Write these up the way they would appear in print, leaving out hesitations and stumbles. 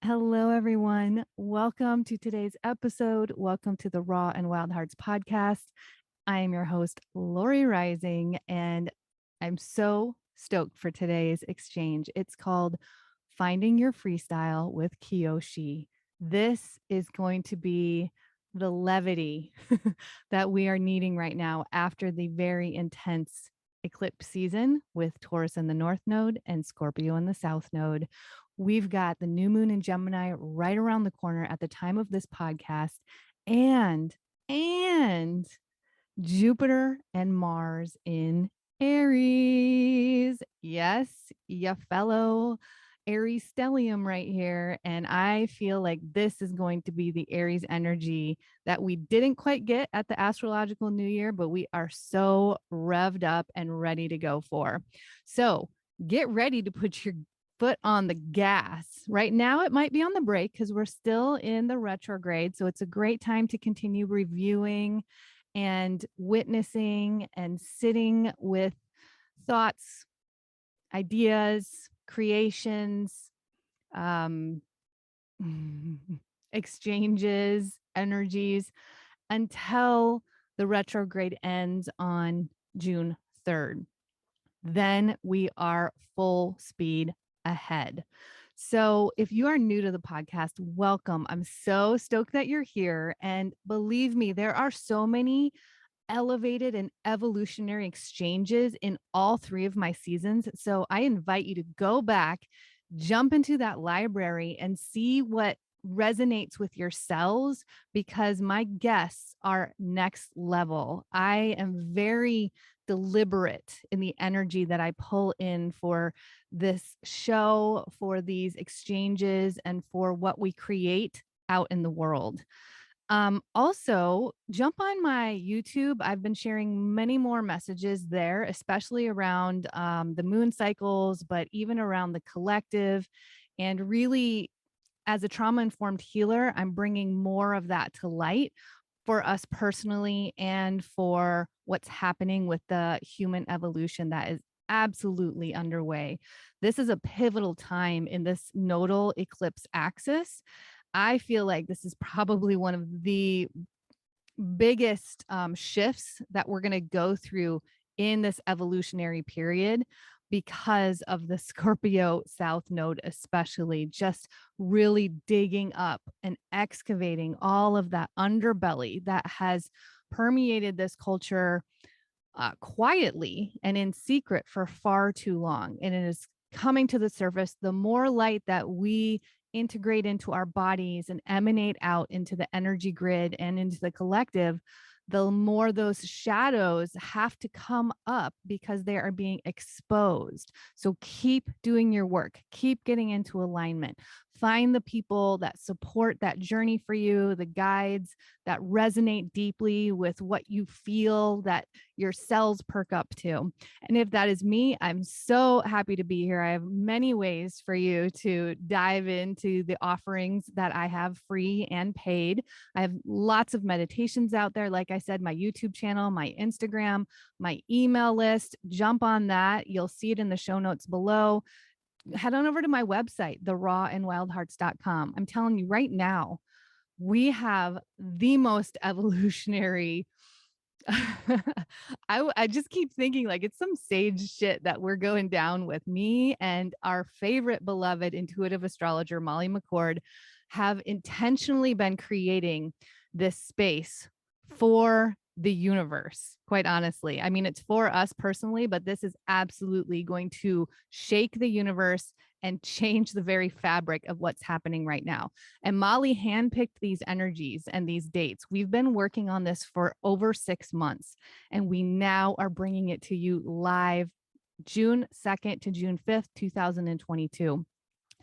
Hello, everyone. Welcome to today's episode. Welcome to the Raw and Wild Hearts podcast. I am your host, Lori Rising, and I'm so stoked for today's exchange. It's called Finding Your Freestyle with Kiyoshi. This is going to be the levity that we are needing right now after the very intense eclipse season with Taurus in the North Node and Scorpio in the South Node. We've got the new moon in Gemini right around the corner at the time of this podcast, and Jupiter and Mars in Aries. Yes, ya fellow Aries stellium right here. And I feel like this is going to be the Aries energy that we didn't quite get at the astrological new year, but we are so revved up and ready to go for. So get ready to put your foot on the gas. Right now, it might be on the brake because we're still in the retrograde. So it's a great time to continue reviewing and witnessing and sitting with thoughts, ideas, creations, um, exchanges, energies until the retrograde ends on June 3rd. Then we are full speed ahead. So, if you are new to the podcast, welcome. I'm so stoked that you're here. And believe me, there are so many elevated and evolutionary exchanges in all three of my seasons. So, I invite you to go back, jump into that library, and see what resonates with your cells because my guests are next level. I am very deliberate in the energy that I pull in for this show, for these exchanges, and for what we create out in the world. Also, jump on my YouTube. I've been sharing many more messages there, especially around the moon cycles, but even around the collective. And really, as a trauma informed healer, I'm bringing more of that to light for us personally and for what's happening with the human evolution that is absolutely underway. This is a pivotal time in this nodal eclipse axis. I feel like this is probably one of the biggest shifts that we're going to go through in this evolutionary period because of the Scorpio South Node, especially just really digging up and excavating all of that underbelly that has permeated this culture quietly and in secret for far too long. And it is coming to the surface. The more light that we integrate into our bodies and emanate out into the energy grid and into the collective, the more those shadows have to come up because they are being exposed. So keep doing your work, keep getting into alignment. Find the people that support that journey for you, the guides that resonate deeply with what you feel that your cells perk up to. And if that is me, I'm so happy to be here. I have many ways for you to dive into the offerings that I have free and paid. I have lots of meditations out there. Like I said, my YouTube channel, my Instagram, my email list. Jump on that. You'll see it in the show notes below. Head on over to my website, therawandwildhearts.com. I'm telling you right now, we have the most evolutionary I just keep thinking like it's some sage shit that we're going down with. Me and our favorite beloved intuitive astrologer, Molly McCord, have intentionally been creating this space for the universe, quite honestly. I mean, it's for us personally, but this is absolutely going to shake the universe and change the very fabric of what's happening right now. And Molly handpicked these energies and these dates. We've been working on this for over 6 months, and we now are bringing it to you live June 2nd to June 5th, 2022.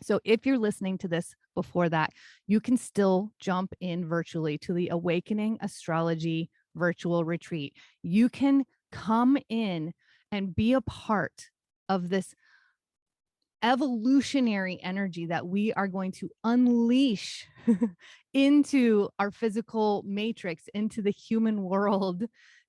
So if you're listening to this before that, you can still jump in virtually to the Awakening Astrology virtual retreat. You can come in and be a part of this evolutionary energy that we are going to unleash into our physical matrix, into the human world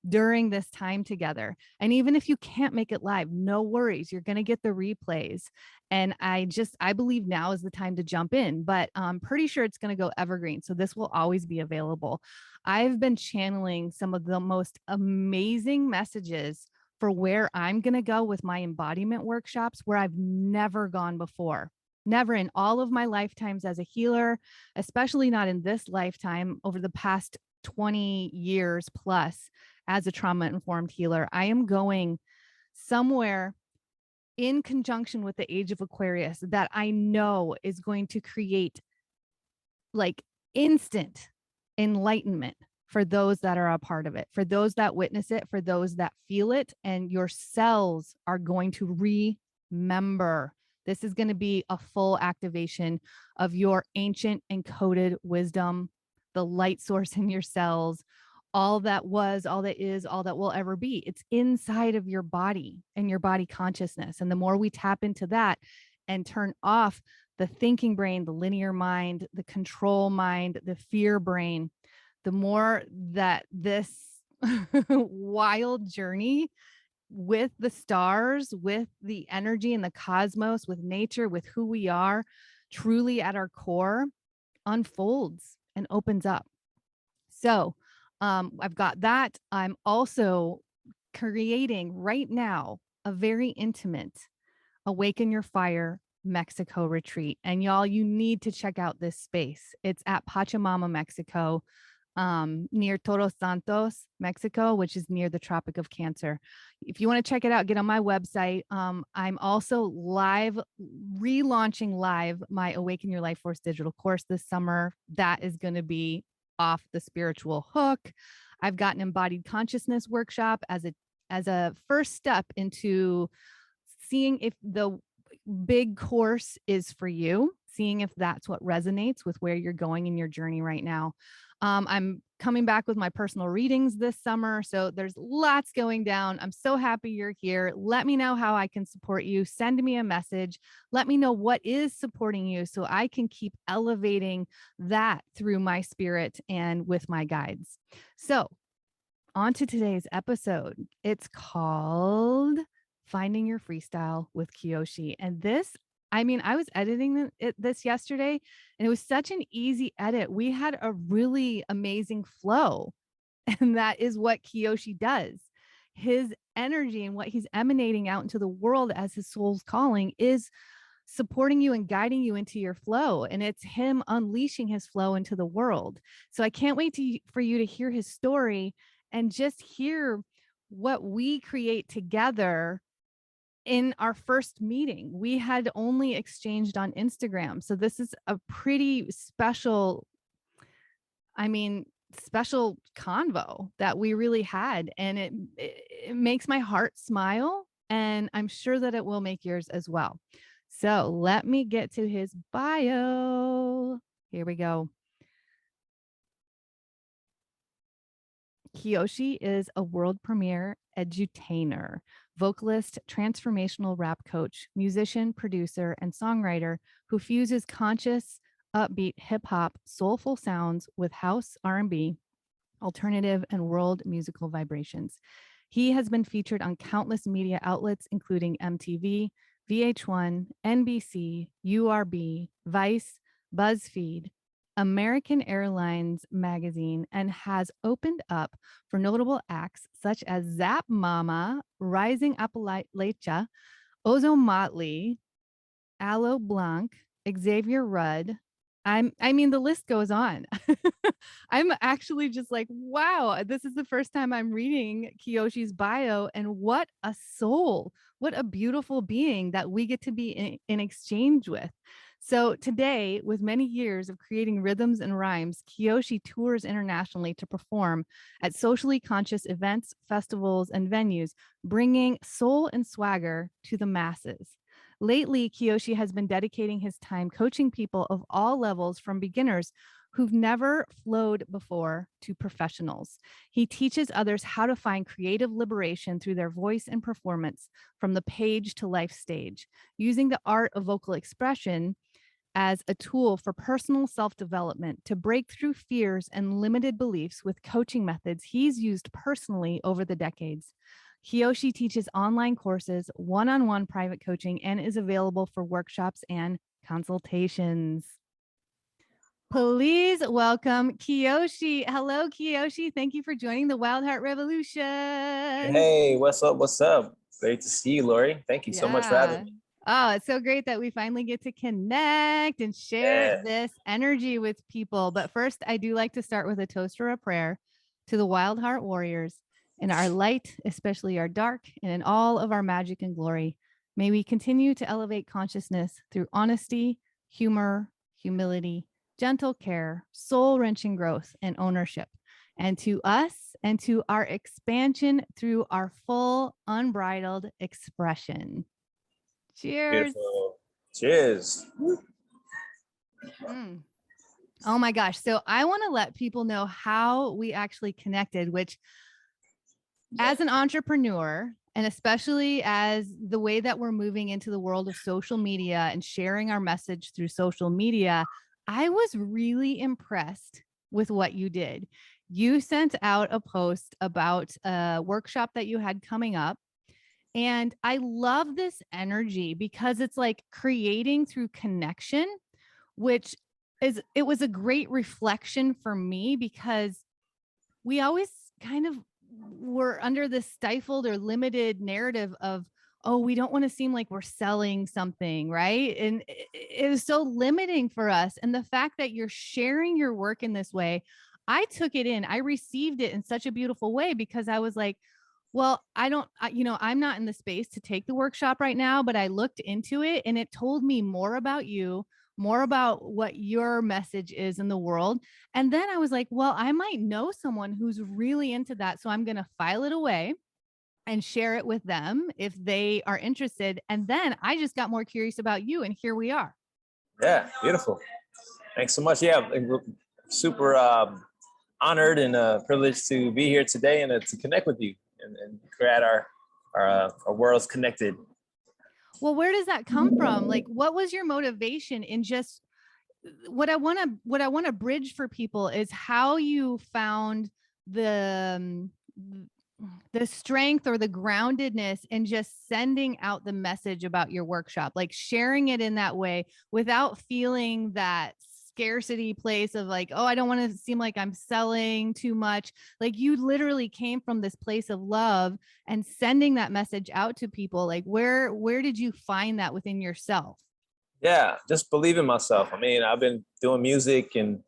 during this time together. And even if you can't make it live, no worries. You're going to get the replays. And I believe now is the time to jump in, but I'm pretty sure it's going to go evergreen. So this will always be available. I've been channeling some of the most amazing messages for where I'm going to go with my embodiment workshops where I've never gone before. Never in all of my lifetimes as a healer, especially not in this lifetime over the past 20 years plus as a trauma-informed healer. I am going somewhere in conjunction with the age of Aquarius that I know is going to create like instant enlightenment for those that are a part of it, for those that witness it, for those that feel it, and your cells are going to remember. This is going to be a full activation of your ancient encoded wisdom, the light source in your cells, all that was, all that is, all that will ever be. It's inside of your body and your body consciousness. And the more we tap into that and turn off the thinking brain, the linear mind, the control mind, the fear brain, the more that this wild journey with the stars, with the energy in the cosmos, with nature, with who we are truly at our core unfolds and opens up. So I've got that. I'm also creating right now a very intimate Awaken Your Fire Mexico retreat. And y'all, you need to check out this space. It's at Pachamama, Mexico, near Todos Santos, Mexico, which is near the Tropic of Cancer. If you want to check it out, get on my website. I'm also relaunching live my Awaken Your Life Force digital course this summer. That is going to be off the spiritual hook. I've got an embodied consciousness workshop as a first step into seeing if the big course is for you, seeing if that's what resonates with where you're going in your journey right now. I'm coming back with my personal readings this summer. So there's lots going down. I'm so happy you're here. Let me know how I can support you. Send me a message. Let me know what is supporting you so I can keep elevating that through my spirit and with my guides. So on to today's episode. It's called Finding Your Freestyle with Kiyoshi. And I was editing this yesterday, and it was such an easy edit. We had a really amazing flow, and that is what Kiyoshi does. His energy and what he's emanating out into the world as his soul's calling is supporting you and guiding you into your flow. And it's him unleashing his flow into the world. So I can't wait for you to hear his story and just hear what we create together. In our first meeting, we had only exchanged on Instagram. So this is a pretty special convo that we really had. And it makes my heart smile. And I'm sure that it will make yours as well. So let me get to his bio. Here we go. Kiyoshi is a world premiere edutainer, vocalist, transformational rap coach, musician, producer, and songwriter who fuses conscious, upbeat hip-hop, soulful sounds with house, R&B, alternative, and world musical vibrations. He has been featured on countless media outlets, including MTV, VH1, NBC, URB, Vice, BuzzFeed, American Airlines magazine, and has opened up for notable acts such as Zap Mama, Rising Appalachia, Ozone Motley, Aloe Blanc, Xavier Rudd. The list goes on. I'm actually just like, wow, this is the first time I'm reading Kiyoshi's bio, and what a soul, what a beautiful being that we get to be in exchange with. So today, with many years of creating rhythms and rhymes, Kiyoshi tours internationally to perform at socially conscious events, festivals, and venues, bringing soul and swagger to the masses. Lately, Kiyoshi has been dedicating his time coaching people of all levels, from beginners who've never flowed before to professionals. He teaches others how to find creative liberation through their voice and performance, from the page to life stage, using the art of vocal expression as a tool for personal self-development to break through fears and limited beliefs with coaching methods he's used personally over the decades. Kiyoshi teaches online courses, one-on-one private coaching, and is available for workshops and consultations. Please welcome Kiyoshi. Hello, Kiyoshi. Thank you for joining the Wild Heart Revolution. Hey, what's up? What's up? Great to see you, Lori. Thank you so much for having me. Oh, it's so great that we finally get to connect and share this energy with people. But first, I do like to start with a toast or a prayer to the Wild Heart Warriors in our light, especially our dark, and in all of our magic and glory. May we continue to elevate consciousness through honesty, humor, humility, gentle care, soul-wrenching growth, and ownership. And to us and to our expansion through our full, unbridled expression. Cheers. Beautiful. Cheers. Oh my gosh. So I want to let people know how we actually connected, which as an entrepreneur, and especially as the way that we're moving into the world of social media and sharing our message through social media, I was really impressed with what you did. You sent out a post about a workshop that you had coming up. And I love this energy because it's like creating through connection, which it was a great reflection for me because we always kind of were under this stifled or limited narrative of, oh, we don't want to seem like we're selling something, right? And it was so limiting for us. And the fact that you're sharing your work in this way, I took it in, I received it in such a beautiful way because I was like, well, I'm not in the space to take the workshop right now, but I looked into it and it told me more about you, more about what your message is in the world. And then I was like, well, I might know someone who's really into that. So I'm going to file it away and share it with them if they are interested. And then I just got more curious about you. And here we are. Yeah, beautiful. Thanks so much. Yeah, super honored and privileged to be here today and to connect with you and create our worlds connected. Well, where does that come from? Like, what was your motivation in just what I want to bridge for people is how you found the strength or the groundedness in just sending out the message about your workshop, like sharing it in that way without feeling that scarcity place of like, oh, I don't want to seem like I'm selling too much. Like you literally came from this place of love and sending that message out to people. Like where did you find that within yourself? Yeah, just believe in myself. I mean, I've been doing music and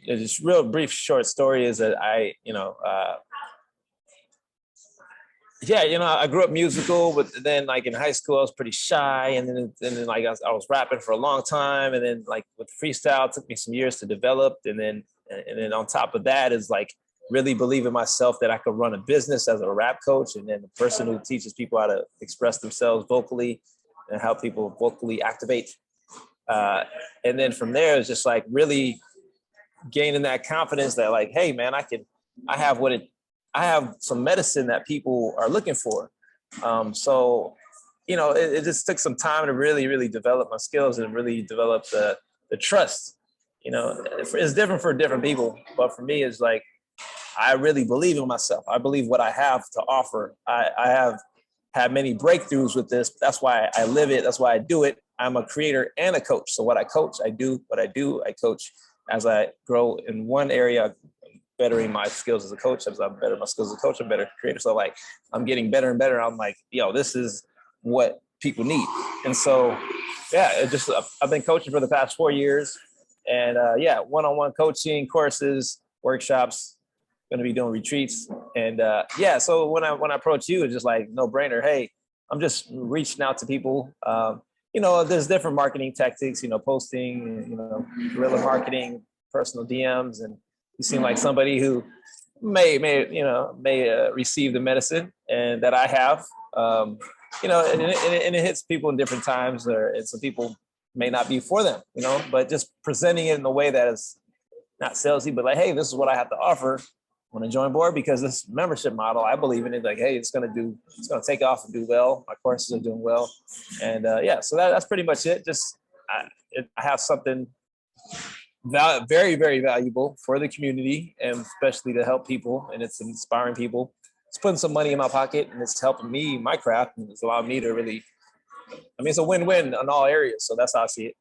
just real brief short story is that I grew up musical, but then like in high school, I was pretty shy. And then like I was rapping for a long time. And then like with freestyle, it took me some years to develop. And then on top of that is like really believe in myself that I could run a business as a rap coach. And then the person who teaches people how to express themselves vocally and how people vocally activate. And then from there, it's just like really gaining that confidence that like, hey man, I have some medicine that people are looking for. So, it just took some time to really, really develop my skills and really develop the trust. It's different for different people, but for me, it's like, I really believe in myself. I believe what I have to offer. I have had many breakthroughs with this. That's why I live it. That's why I do it. I'm a creator and a coach. So what I coach, I do. What I do, I coach. As I grow in one area, bettering my skills as a coach. As I better my skills as a coach, I'm better creator. So like I'm getting better and better. I'm like, this is what people need. And so, yeah, I've been coaching for the past 4 years, and one-on-one coaching courses, workshops. Going to be doing retreats, and so when I approach you, it's just like no brainer. Hey, I'm just reaching out to people. There's different marketing tactics. Posting, guerrilla marketing, personal DMs, and you seem like somebody who may receive the medicine and that I have. And it hits people in different times, and some people may not be for them. But just presenting it in a way that is not salesy, but like, hey, this is what I have to offer. Want to join board because this membership model, I believe in it. Like, hey, it's going to take off and do well. My courses are doing well. And so that's pretty much it. Just, I have something very, very valuable for the community, and especially to help people, and it's inspiring people. It's putting some money in my pocket, and it's helping me, my craft, and it's allowing me to really, I mean, it's a win-win in all areas. So that's how I see it.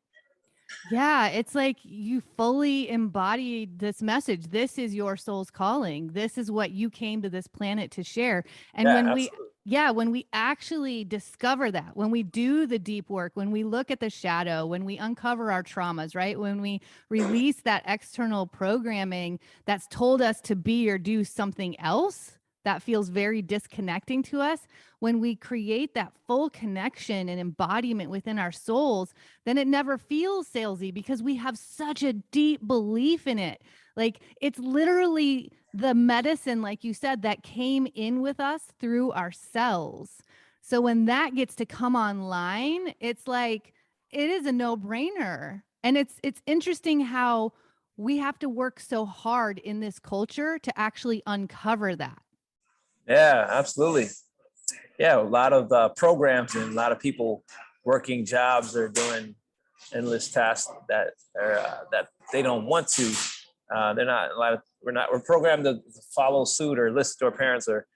Yeah, it's like you fully embodied this message. This is your soul's calling. This is what you came to this planet to share. And Yeah, when we, absolutely. yeah, when we actually discover that, when we do the deep work, when we look at the shadow, when we uncover our traumas, right? When we release that external programming that's told us to be or do something else that feels very disconnecting to us, when we create that full connection and embodiment within our souls, then it never feels salesy because we have such a deep belief in it. Like it's literally the medicine, like you said, that came in with us through our cells. So when that gets to come online, it's like it is a no-brainer. And it's interesting how we have to work so hard in this culture to actually uncover that. Yeah, absolutely. Yeah, a lot of programs and a lot of people working jobs or doing endless tasks that they don't want to. They're not a lot of we're programmed to follow suit or listen to our parents or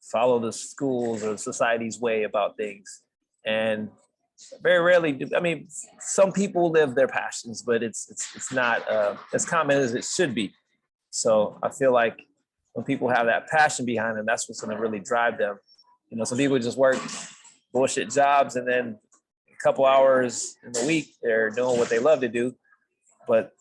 follow the schools or society's way about things. And very rarely do, I mean, some people live their passions, but it's not as common as it should be. So I feel like when people have that passion behind them, that's what's going to really drive them. You know, some people just work bullshit jobs, and then a couple hours in the week they're doing what they love to do, but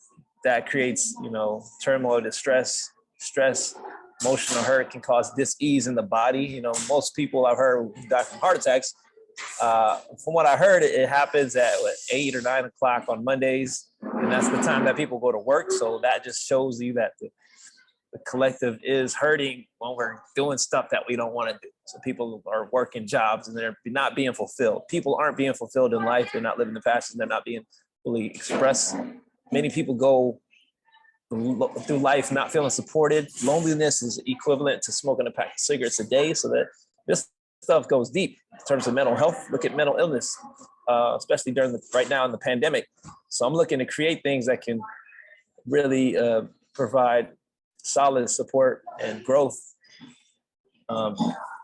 that creates, you know, turmoil, distress, stress, emotional hurt, can cause dis-ease in the body. You know, most people I've heard who die from heart attacks, from what I heard, it happens at 8 or 9 o'clock on Mondays, and that's the time that people go to work. So that just shows you that the collective is hurting when we're doing stuff that we don't want to do. So people are working jobs and they're not being fulfilled. People aren't being fulfilled in life. They're not living the passion. They're not being fully expressed. Many people go through life not feeling supported. Loneliness is equivalent to smoking a pack of cigarettes a day. So that this stuff goes deep in terms of mental health. Look at mental illness, especially during right now in the pandemic. So I'm looking to create things that can really provide solid support and growth um,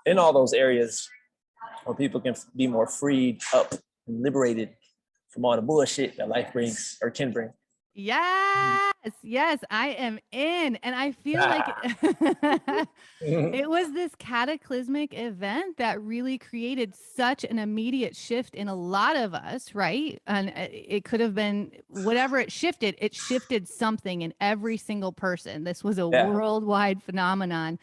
in all those areas where people can be more freed up and liberated from all the bullshit that life brings or can bring. Yes, yes, I am in. And I feel like it was this cataclysmic event that really created such an immediate shift in a lot of us, right? And it could have been whatever it shifted something in every single person. This was a Yeah, worldwide phenomenon.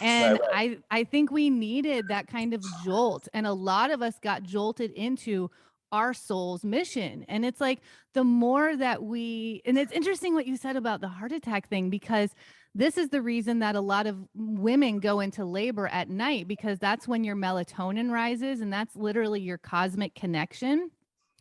right, And right. I think we needed that kind of jolt. And a lot of us got jolted into our soul's mission. And it's like the more that and it's interesting what you said about the heart attack thing, because this is the reason that a lot of women go into labor at night, because that's when your melatonin rises, and that's literally your cosmic connection.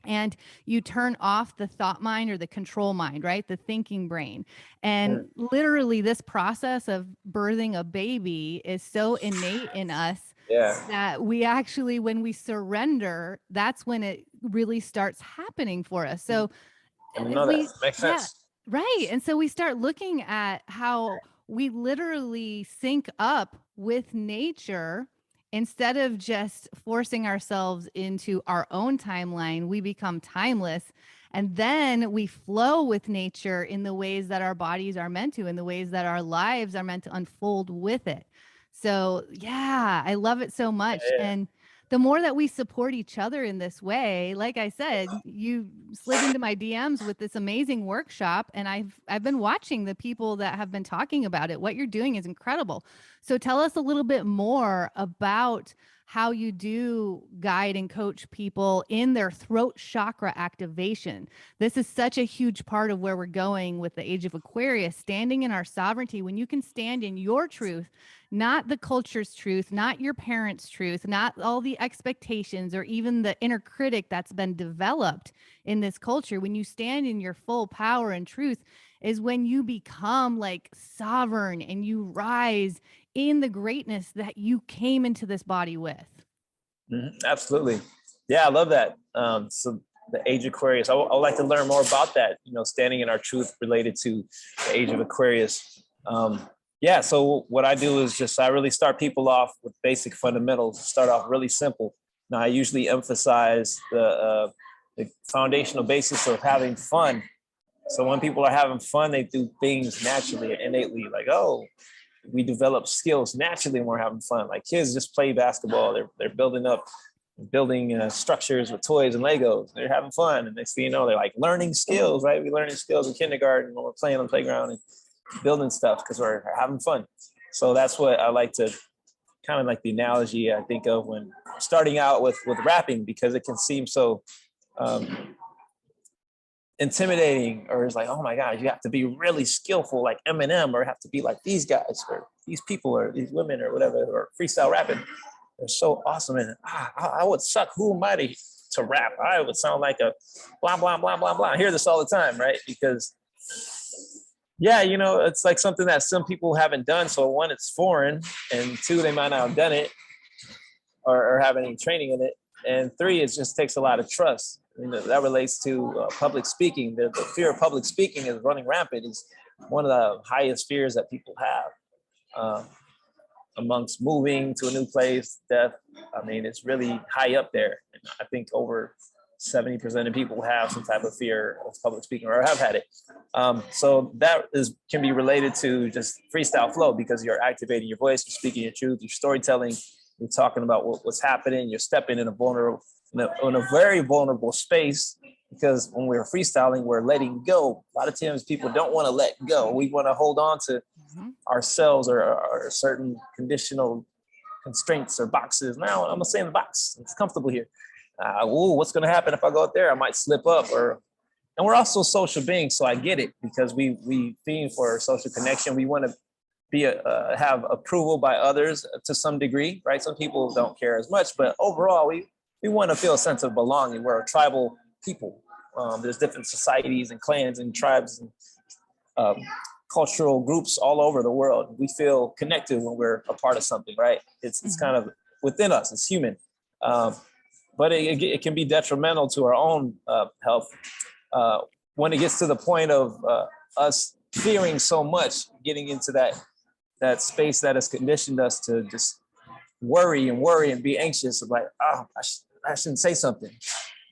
And you turn off the thought mind or the control mind, right? The thinking brain. And literally, this process of birthing a baby is so innate in us Yeah, that we actually, when we surrender, that's when it really starts happening for us. So I didn't if know that. we, Makes yeah, sense. right. And so we start looking at how we literally sync up with nature. Instead of just forcing ourselves into our own timeline, we become timeless. And then we flow with nature in the ways that our bodies are meant to, in the ways that our lives are meant to unfold with it. So, yeah, I love it so much. Yeah, And the more that we support each other in this way, like I said, you slid into my DMs with this amazing workshop, and I've been watching the people that have been talking about it. What you're doing is incredible. So tell us a little bit more about how you do guide and coach people in their throat chakra activation. This is such a huge part of where we're going with the age of Aquarius, standing in our sovereignty. When you can stand in your truth, not the culture's truth, not your parents' truth, not all the expectations or even the inner critic that's been developed in this culture. When you stand in your full power and truth, is when you become like sovereign and you rise in the greatness that you came into this body with. absolutely. Yeah, I love that. So the age of Aquarius. I would like to learn more about that, you know, standing in our truth related to the age of Aquarius. Yeah, so what I do is just, I really start people off with basic fundamentals, start off really simple. Now, I usually emphasize the foundational basis of having fun. So when people are having fun, they do things naturally and innately, like, oh, we develop skills naturally when we're having fun. Like kids just play basketball. They're building structures with toys and Legos. They're having fun. And next thing you know, they're like learning skills, right? We're learning skills in kindergarten when we're playing on the playground and building stuff because we're having fun. So that's what I like to, kind of like the analogy I think of when starting out with rapping, because it can seem so intimidating, or it's like, oh my God, you have to be really skillful like Eminem, or have to be like these guys or these people or these women or whatever, or freestyle rapping. They're so awesome. And I would suck. Who am I to rap? I would sound like a blah, blah, blah, blah, blah. I hear this all the time, right? Because yeah, you know, it's like something that some people haven't done. So one, it's foreign, and two, they might not have done it or have any training in it. And three, it just takes a lot of trust. I mean, that relates to public speaking. The fear of public speaking is running rampant. Is one of the highest fears that people have amongst moving to a new place, death. I mean, it's really high up there. And I think over 70% of people have some type of fear of public speaking or have had it. So that can be related to just freestyle flow, because you're activating your voice, you're speaking your truth, you're storytelling, you're talking about what's happening, you're stepping in a very vulnerable space, because when we're freestyling, we're letting go. A lot of times people don't want to let go. We want to hold on to ourselves or certain conditional constraints or boxes. Now I'm gonna stay in the box. It's comfortable here. What's gonna happen if I go out there? I might slip up. And we're also social beings, so I get it, because we fiend for social connection. We want to have approval by others to some degree, right? Some people don't care as much, but overall, we want to feel a sense of belonging. We're a tribal people. There's different societies and clans and tribes and cultural groups all over the world. We feel connected when we're a part of something, right? It's kind of within us. It's human, but it can be detrimental to our own health when it gets to the point of us fearing so much, getting into that space that has conditioned us to just worry and be anxious. Like, oh, I shouldn't say something.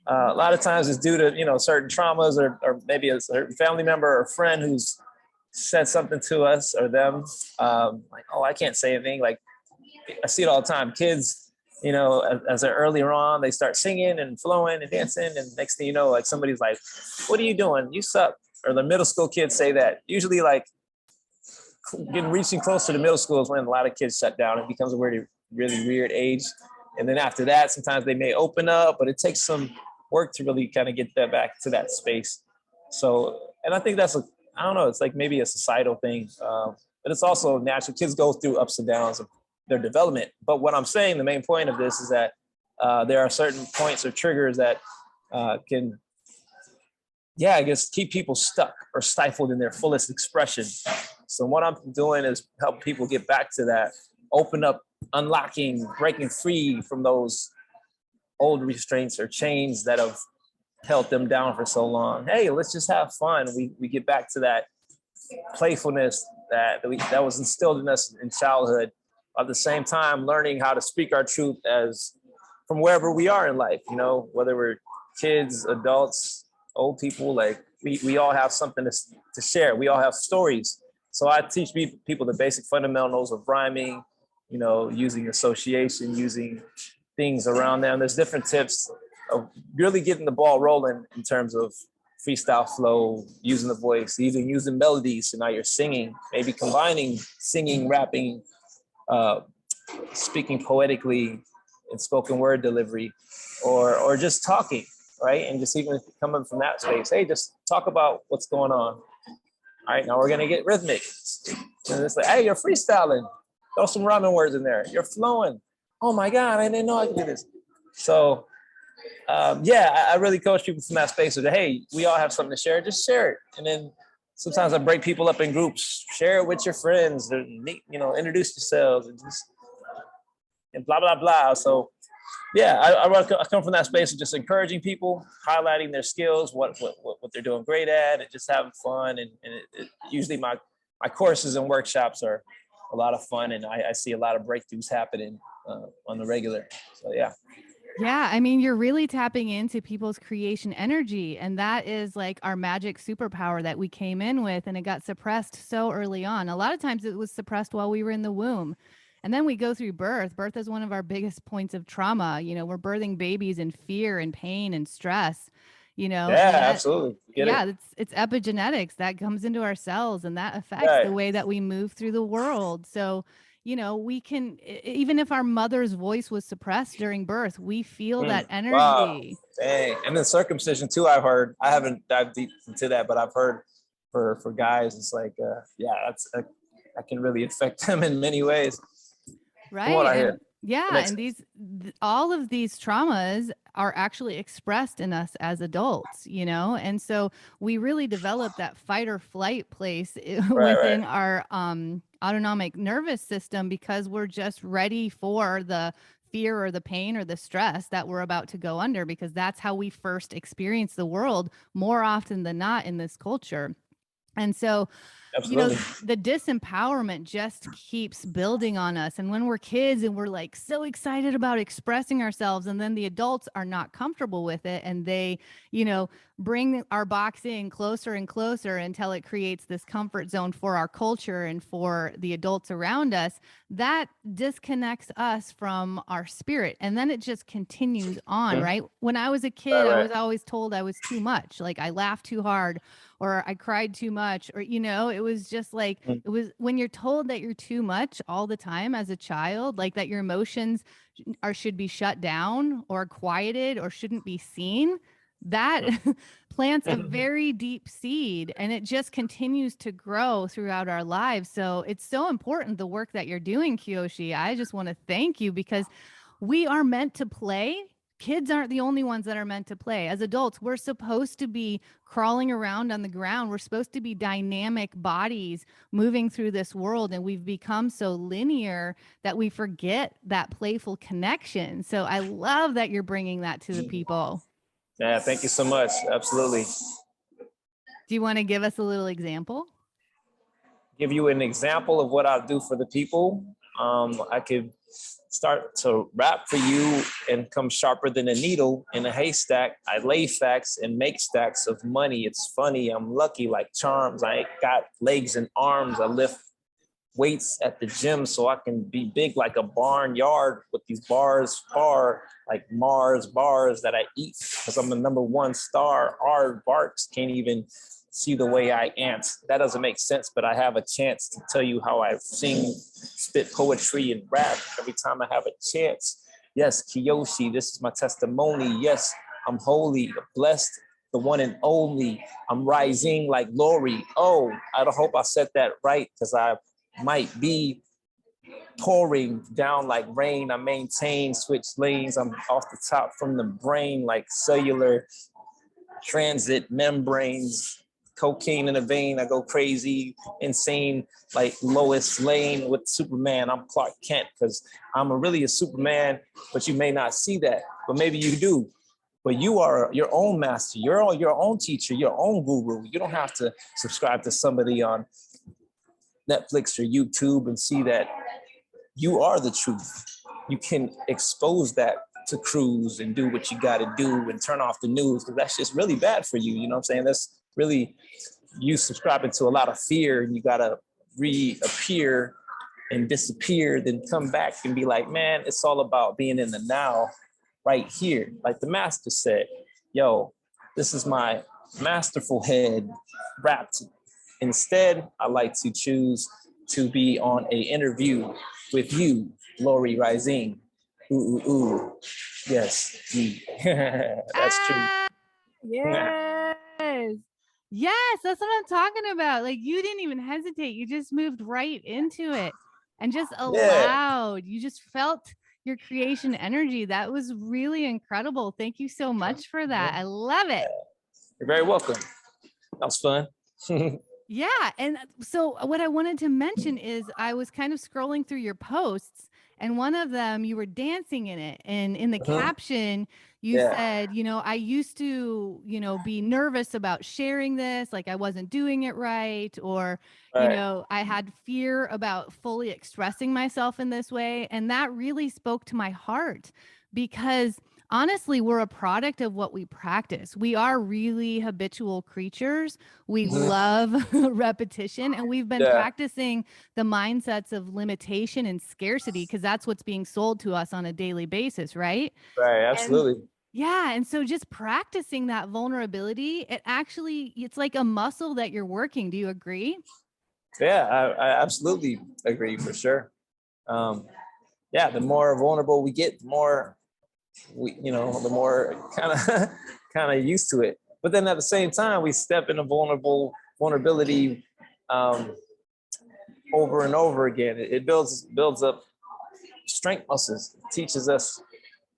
A lot of times it's due to, you know, certain traumas or maybe a certain family member or friend who's said something to us or them. Like, oh, I can't say anything. Like, I see it all the time. Kids, you know, as they're earlier on, they start singing and flowing and dancing. And next thing you know, like somebody's like, what are you doing? You suck. Or the middle school kids say that. Usually like reaching closer to middle school is when a lot of kids shut down. It becomes a really weird age. And then after that, sometimes they may open up, but it takes some work to really kind of get that back to that space. So, and I think that's I don't know, it's like maybe a societal thing, but it's also natural. Kids go through ups and downs of their development. But what I'm saying, the main point of this is that there are certain points or triggers that can, yeah, I guess keep people stuck or stifled in their fullest expression. So what I'm doing is help people get back to that, open up, unlocking, breaking free from those old restraints or chains that have held them down for so long. Hey, let's just have fun. We get back to that playfulness that was instilled in us in childhood. At the same time, learning how to speak our truth as from wherever we are in life, you know, whether we're kids, adults, old people, like we all have something to share. We all have stories. So I teach people the basic fundamentals of rhyming, you know, using association, using things around them. There's different tips of really getting the ball rolling in terms of freestyle flow, using the voice, even using melodies. So now you're singing, maybe combining singing, rapping, speaking poetically and spoken word delivery, or just talking, right? And just even coming from that space, hey, just talk about what's going on. All right, now we're gonna get rhythmic. And it's like, hey, you're freestyling. Throw some rhyming words in there. You're flowing. Oh my God, I didn't know I could do this. So yeah, I really coach people from that space of, hey, we all have something to share, just share it. And then sometimes I break people up in groups, share it with your friends, you know, introduce yourselves and blah, blah, blah. So yeah, I come from that space of just encouraging people, highlighting their skills, what they're doing great at, and just having fun. And usually my courses and workshops are a lot of fun, and I see a lot of breakthroughs happening on the regular. So yeah. Yeah, I mean, you're really tapping into people's creation energy, and that is like our magic superpower that we came in with, and it got suppressed so early on. A lot of times it was suppressed while we were in the womb. And then we go through birth. Birth is one of our biggest points of trauma. You know, we're birthing babies in fear and pain and stress, you know, Yeah, and that, absolutely. Get it. yeah, it's epigenetics that comes into our cells, and that affects Right. the way that we move through the world. So, you know, we can even if our mother's voice was suppressed during birth, we feel that Wow. energy. Dang. And then circumcision too, I've heard. I haven't dived deep into that, but I've heard for guys, it's like, yeah, that can really affect them in many ways, from what Right. I And hear. That yeah, makes and sense. all of these traumas are actually expressed in us as adults, you know? And so we really develop that fight or flight place Right, right. within our autonomic nervous system because we're just ready for the fear or the pain or the stress that we're about to go under, because that's how we first experience the world more often than not in this culture. And so, you know, Absolutely. the disempowerment just keeps building on us. And when we're kids and we're like so excited about expressing ourselves, and then the adults are not comfortable with it, and they, you know, bring our box in closer and closer until it creates this comfort zone for our culture and for the adults around us, that disconnects us from our spirit. And then it just continues on, Mhm. right? When I was a Right, kid, I right. was always told I was too much. Like I laughed too hard, or I cried too much, or, you know, it was just like, Mhm. it was when you're told that you're too much all the time as a child, like that your emotions should be shut down or quieted or shouldn't be seen. That plants a very deep seed, and it just continues to grow throughout our lives. So it's so important, the work that you're doing, Kiyoshi. I just want to thank you, because we are meant to play. Kids aren't the only ones that are meant to play. As adults, we're supposed to be crawling around on the ground. We're supposed to be dynamic bodies moving through this world. And we've become so linear that we forget that playful connection. So I love that you're bringing that to the people. Yeah, thank you so much. Absolutely. Do you want to give us a little example? Give you an example of what I'll do for the people. I could start to rap for you and come sharper than a needle in a haystack. I lay facts and make stacks of money. It's funny, I'm lucky like charms. I ain't got legs and arms. I lift weights at the gym so I can be big like a barnyard with these bars far like Mars bars that I eat because I'm the #1 star. Our barks can't even see the way I ant. That doesn't make sense, but I have a chance to tell you how I sing, spit poetry and rap every time I have a chance. Yes, Kiyoshi, this is my testimony. Yes, I'm holy, blessed, the one and only. I'm rising like Lori. Oh, I hope I said that right because I might be pouring down like rain. I maintain switch lanes. I'm off the top from the brain like cellular transit membranes. Cocaine in a vein. I go crazy, insane, like Lois Lane with Superman. I'm Clark Kent because I'm really a Superman, but you may not see that. But maybe you do. But you are your own master. You're your own teacher, your own guru. You don't have to subscribe to somebody on Netflix or YouTube and see that you are the truth. You can expose that to cruise and do what you got to do and turn off the news because that's just really bad for you. You know what I'm saying? That's really you subscribing to a lot of fear and you got to reappear and disappear, then come back and be like, man, it's all about being in the now right here. Like the master said, yo, this is my masterful head wrapped. Instead, I like to choose to be on a interview with you, Lori Rising. Ooh, ooh, ooh. Yes, that's true. Ah, yes. Yes, that's what I'm talking about. Like you didn't even hesitate. You just moved right into it and just Yeah. allowed. You just felt your creation energy. That was really incredible. Thank you so much for that. I love it. You're very welcome. That was fun. Yeah. And so, what I wanted to mention is I was kind of scrolling through your posts, And one of them, you were dancing in it. And in the caption, you Yeah. said, you know, I used to, you know, be nervous about sharing this, like I wasn't doing it right, or, you Right. know, I had fear about fully expressing myself in this way. And that really spoke to my heart because honestly, we're a product of what we practice. We are really habitual creatures. We love repetition, and we've been Yeah. practicing the mindsets of limitation and scarcity because that's what's being sold to us on a daily basis, right? Right. And Absolutely. yeah, and so just practicing that vulnerability, it's like a muscle that you're working. Do you agree? Yeah, I absolutely agree for sure. Um, yeah, the more vulnerable we get, the more the more kind of kind of used to it. But then at the same time, we step into vulnerability um, over and over again. It builds up strength muscles. It teaches us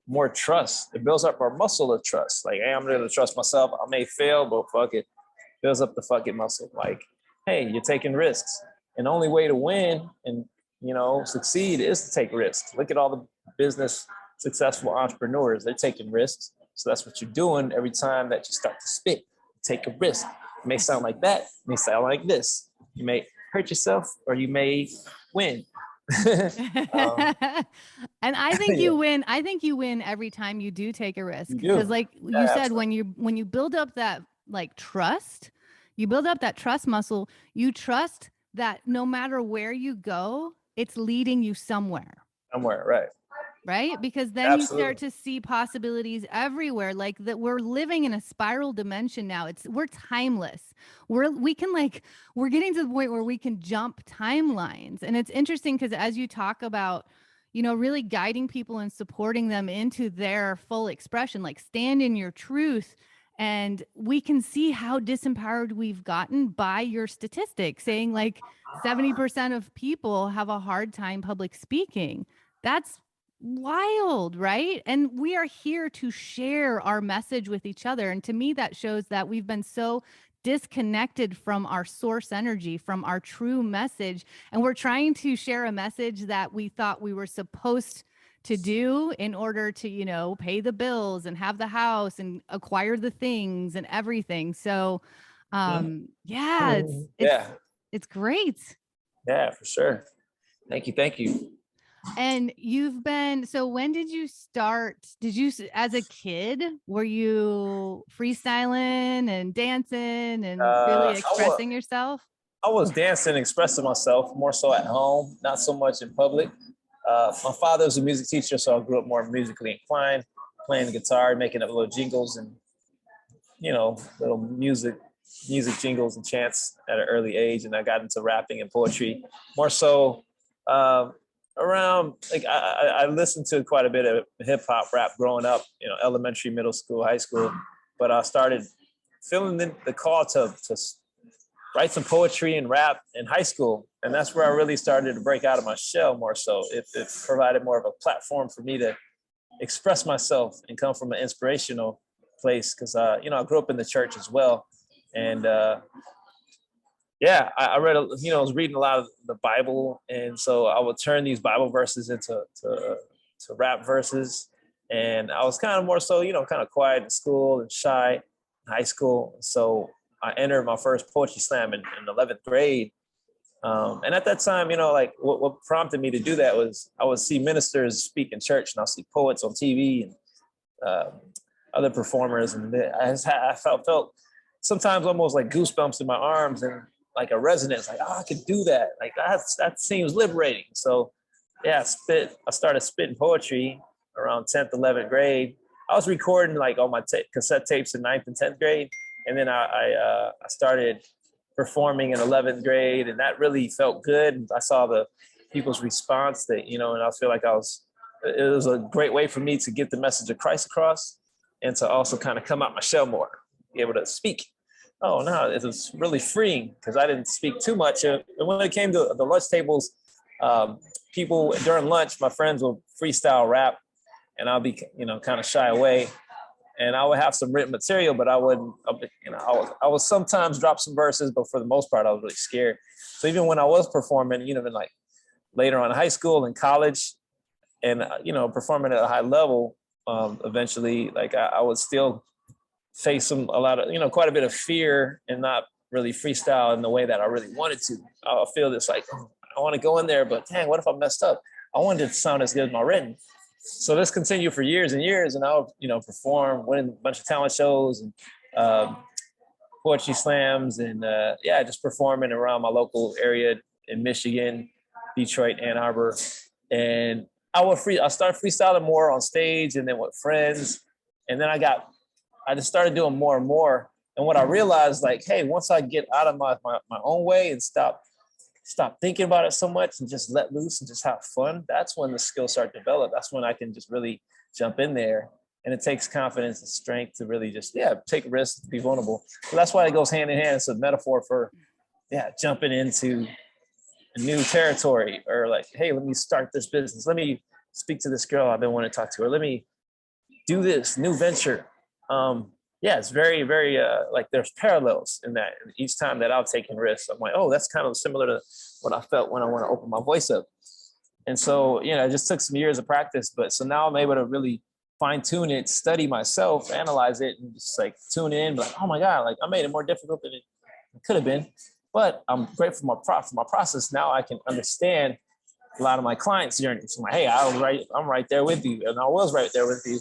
more trust. It builds up our muscle of trust. Like, hey, I'm going to trust myself. I may fail, but fuck it. Builds up the fucking muscle. Like, hey, you're taking risks. And the only way to win and succeed is to take risks. Look at all the business successful entrepreneurs. They're taking risks. So that's what you're doing every time that you start to spit. Take a risk. It may sound like that. It may sound like this. You may hurt yourself or you may win. um, And I think yeah, you win. I think you win every time you do take a risk you because do. like you Yeah, said, absolutely. when you build up that like trust, you build up that trust muscle, you trust that no matter where you go, it's leading you somewhere. Somewhere, right. Right? Because then you start Absolutely. to see possibilities everywhere. Like that we're living in a spiral dimension now. We're timeless. We're getting to the point where we can jump timelines. And it's interesting because as you talk about, you know, really guiding people and supporting them into their full expression, like stand in your truth. And we can see how disempowered we've gotten by your statistics saying like 70% of people have a hard time public speaking. That's wild, right? And we are here to share our message with each other. And to me, that shows that we've been so disconnected from our source energy, from our true message. And we're trying to share a message that we thought we were supposed to do in order to, you know, pay the bills and have the house and acquire the things and everything. So, yeah, Yeah, it's great. yeah, for sure. Thank you. Thank you. And so when did you start? As a kid, were you freestyling and dancing and really I was expressing yourself? I was dancing, expressing myself more so at home, not so much in public. My father was a music teacher, so I grew up more musically inclined, playing the guitar, making up little jingles and little music jingles and chants at an early age, and I got into rapping and poetry more so. Um, Around like I listened to quite a bit of hip hop rap growing up, elementary, middle school, high school, but I started feeling the call to write some poetry and rap in high school. And that's where I really started to break out of my shell more so. It provided more of a platform for me to express myself and come from an inspirational place. Cause, I grew up in the church as well. And I read, I was reading a lot of the Bible. And so I would turn these Bible verses into to rap verses. And I was kind of more so, kind of quiet in school and shy in high school. So I entered my first poetry slam in 11th grade. And at that time, like what prompted me to do that was I would see ministers speak in church and I'll see poets on TV and other performers. And I felt sometimes almost like goosebumps in my arms and like a resonance, like, oh, I could do that. Like that seems liberating. So yeah, I started spitting poetry around 10th, 11th grade. I was recording like on my cassette tapes in 9th and 10th grade. And then I started performing in 11th grade, and that really felt good. I saw the people's response and I feel like it was a great way for me to get the message of Christ across and to also kind of come out my shell more, be able to speak. Oh no, it was really freeing because I didn't speak too much. And when it came to the lunch tables, people during lunch, my friends will freestyle rap and I'll be, kind of shy away. And I would have some written material, but I wouldn't, I would sometimes drop some verses, but for the most part, I was really scared. So even when I was performing, like later on in high school and college, and performing at a high level, eventually, like I would still face a lot of, quite a bit of fear and not really freestyle in the way that I really wanted to. I feel this like, oh, I want to go in there, but dang, what if I messed up? I wanted it to sound as good as my written. So this continued for years and years, and I would, perform, win a bunch of talent shows and poetry slams, and just performing around my local area in Michigan, Detroit, Ann Arbor, and I started freestyling more on stage, and then with friends, and then I just started doing more and more. And what I realized, like, hey, once I get out of my own way and stop thinking about it so much and just let loose and just have fun, that's when the skills start to develop. That's when I can just really jump in there. And it takes confidence and strength to really just, take risks, be vulnerable. So that's why it goes hand in hand. It's a metaphor for, jumping into a new territory, or like, hey, let me start this business. Let me speak to this girl I've been wanting to talk to, or let me do this new venture. It's very, very, like there's parallels in that. And each time that I've taken risks, I'm like, oh, that's kind of similar to what I felt when I want to open my voice up. And so, it just took some years of practice. But so now I'm able to really fine tune it, study myself, analyze it, and just like tune in, like, oh my God, like I made it more difficult than it could have been. But I'm grateful for my process. Now I can understand a lot of my clients' journeys. I'm like, hey, I'm right there with you. And I was right there with you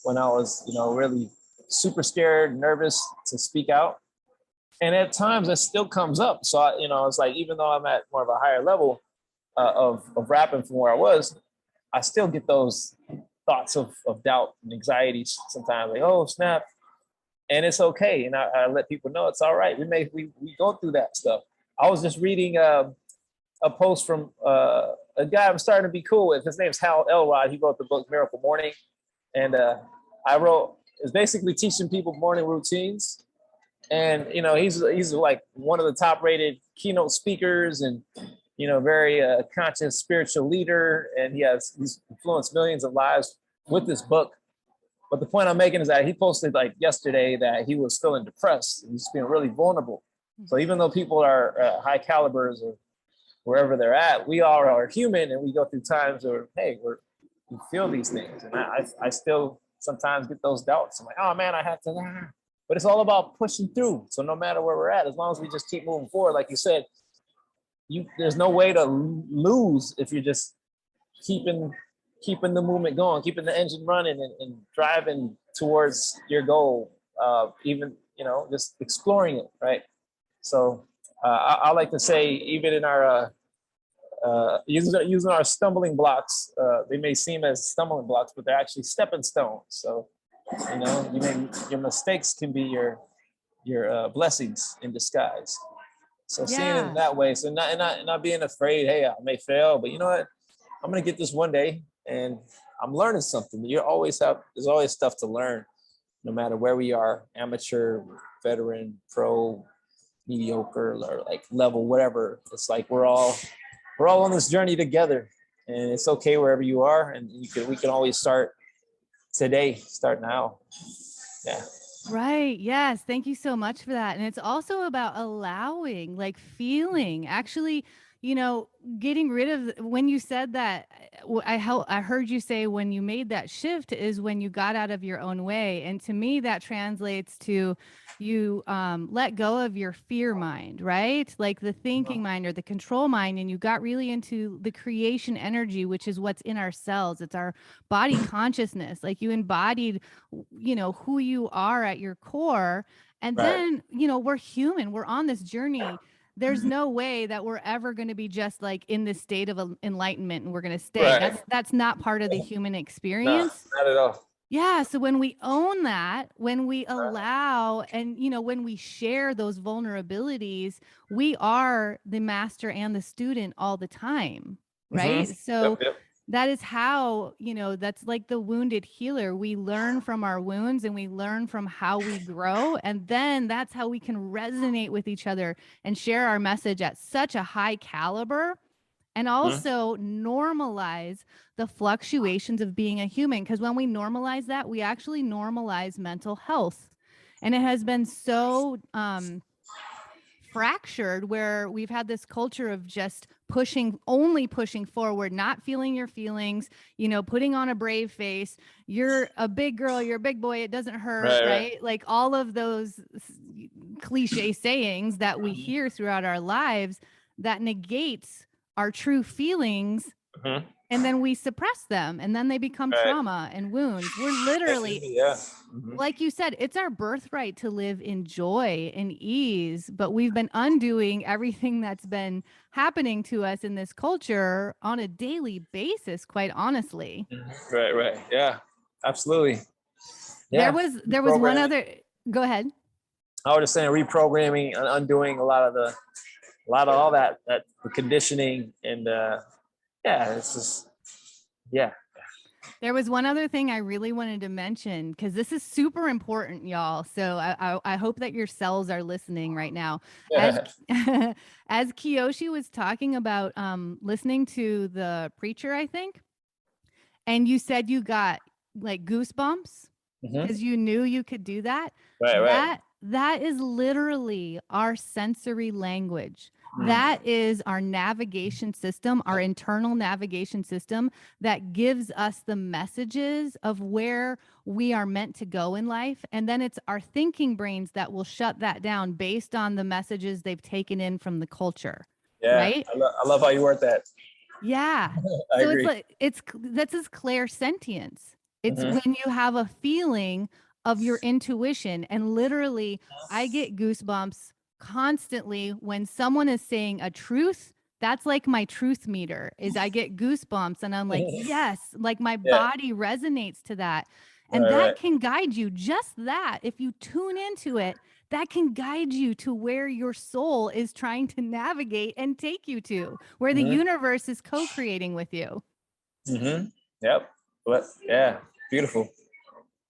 when I was, really super scared, nervous to speak out. And at times it still comes up. So, it's like, even though I'm at more of a higher level of rapping from where I was, I still get those thoughts of doubt and anxiety sometimes, like, oh, snap. And it's okay. And I let people know it's all right. We go through that stuff. I was just reading a post from a guy I'm starting to be cool with. His name's Hal Elrod. He wrote the book Miracle Morning. And it's basically teaching people morning routines. And, he's like one of the top rated keynote speakers, and, very conscious spiritual leader. And he's influenced millions of lives with this book. But the point I'm making is that he posted like yesterday that he was feeling depressed and he's being really vulnerable. So even though people are high calibers or wherever they're at, we all are human, and we go through times where, hey, we feel these things. And I still sometimes get those doubts. I'm like, oh man, I have to, but it's all about pushing through. So no matter where we're at, as long as we just keep moving forward, like you said, there's no way to lose if you're just keeping the movement going, keeping the engine running, and driving towards your goal, even, just exploring it, right? So I like to say, even in our, using our stumbling blocks, they may seem as stumbling blocks, but they're actually stepping stones. So, your mistakes can be your blessings in disguise. So seeing it in that way, so not being afraid, hey, I may fail, but you know what? I'm gonna get this one day, and I'm learning something. There's always stuff to learn, no matter where we are, amateur, veteran, pro, mediocre, or like level, whatever. It's like we're all on this journey together, and it's okay wherever you are, and we can always start today, start now. Yeah. Right. Yes. Thank you so much for that. And it's also about allowing, like feeling, actually, getting rid of, when you said that, I heard you say when you made that shift is when you got out of your own way. And to me, that translates to you let go of your fear mind, right? Like the thinking mind or the control mind. And you got really into the creation energy, which is what's in our cells. It's our body consciousness. Like you embodied, who you are at your core. And then, we're human. We're on this journey. There's no way that we're ever going to be just like in this state of enlightenment and we're going to stay. That's not part of the human experience. No, not at all. Yeah. So when we own that, when we allow, and, when we share those vulnerabilities, we are the master and the student all the time. Right. So Yep. that is how, that's like the wounded healer. We learn from our wounds and we learn from how we grow. And then that's how we can resonate with each other and share our message at such a high caliber, and also normalize the fluctuations of being a human. Because when we normalize that, we actually normalize mental health. And it has been so fractured, where we've had this culture of just only pushing forward, not feeling your feelings, putting on a brave face. You're a big girl, you're a big boy, it doesn't hurt, right? Like all of those cliche sayings that we hear throughout our lives that negates our true feelings. Mm-hmm. And then we suppress them, and then they become trauma and wounds. We're literally, like you said, it's our birthright to live in joy and ease, but we've been undoing everything that's been happening to us in this culture on a daily basis, quite honestly. Right. Yeah, absolutely. Yeah. There was one other, go ahead. I was just saying reprogramming and undoing a lot of all that the conditioning and it's just There was one other thing I really wanted to mention, because this is super important, y'all. So I hope that your cells are listening right now. As as Kiyoshi was talking about listening to the preacher, I think, and you said you got like goosebumps because you knew you could do that. That is literally our sensory language. That is our navigation system, our internal navigation system that gives us the messages of where we are meant to go in life. And then it's our thinking brains that will shut that down based on the messages they've taken in from the culture. Yeah, right? I love how you word that. Yeah. I So agree. that's his clairsentience. It's when you have a feeling of your intuition, and literally I get goosebumps constantly when someone is saying a truth. That's like my truth meter, is I get goosebumps and I'm like, yes, like my body resonates to that. And that can guide you, just that. If you tune into it, that can guide you to where your soul is trying to navigate and take you to, where the universe is co-creating with you. Yep. But yeah, beautiful.